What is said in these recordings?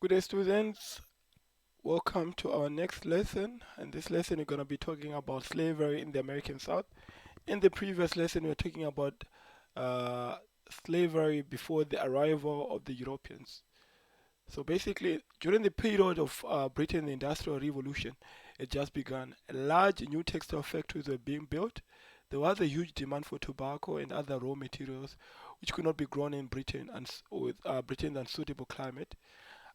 Good day, students. Welcome to our next lesson. In this lesson, we're going to be talking about slavery in the American South. In the previous lesson, we were talking about uh, slavery before the arrival of the Europeans. So basically, during the period of Britain, the Industrial Revolution, it just began. Large new textile factories were being built. There was a huge demand for tobacco and other raw materials, which could not be grown in Britain and with Britain's unsuitable climate.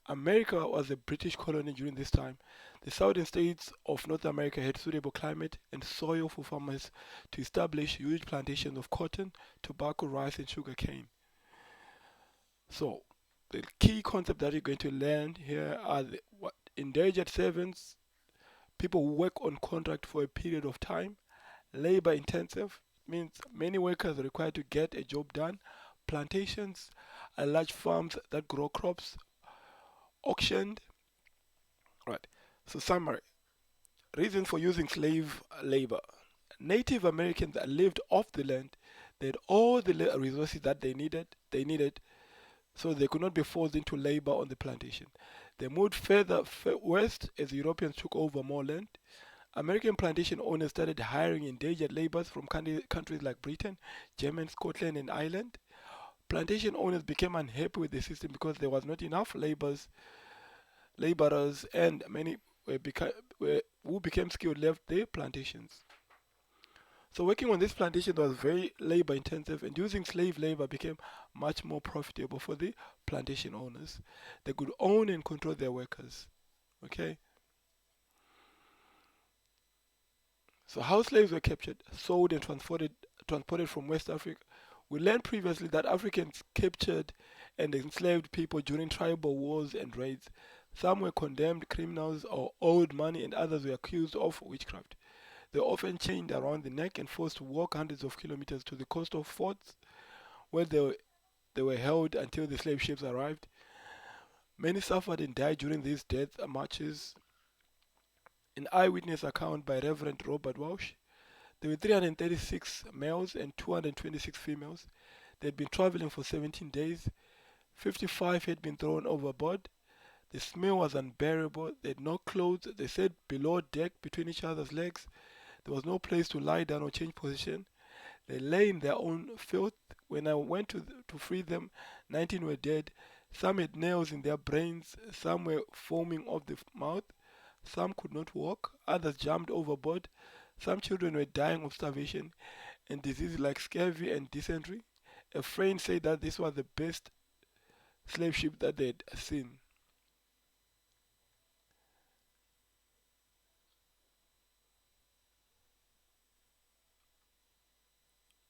America was a British colony during this time. The southern states of North America had suitable climate and soil for farmers to establish huge plantations of cotton, tobacco, rice, and sugar cane. So, the key concept that you're going to learn here are what endangered servants, people who work on contract for a period of time, labor intensive, means many workers are required to get a job done, plantations are large farms that grow crops, auctioned. Right. So summary. Reason for using slave labor. Native Americans that lived off the land, they had all the resources that they needed, so they could not be forced into labor on the plantation. They moved further west as Europeans took over more land. American plantation owners started hiring endangered laborers from countries like Britain, Germany, Scotland, and Ireland. Plantation owners became unhappy with the system because there was not enough laborers, and many who became skilled left their plantations. So working on this plantation was very labor intensive, and using slave labor became much more profitable for the plantation owners. They could own and control their workers. Okay, so how slaves were captured, sold, and transported from West Africa. We learned previously that Africans captured and enslaved people during tribal wars and raids. Some were condemned criminals or owed money, and others were accused of witchcraft. They were often chained around the neck and forced to walk hundreds of kilometers to the coast of forts where they were held until the slave ships arrived. Many suffered and died during these death marches. An eyewitness account by Reverend Robert Walsh. There were 336 males and 226 females. They had been traveling for 17 days. 55 had been thrown overboard. The smell was unbearable. They had no clothes. They sat below deck between each other's legs. There was no place to lie down or change position. They lay in their own filth. When I went to free them, 19 were dead. Some had nails in their brains. Some were foaming off the mouth. Some could not walk. Others jumped overboard. Some children were dying of starvation and diseases like scurvy and dysentery. A friend said that this was the best slave ship that they'd seen.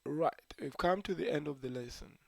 Right, we've come to the end of the lesson.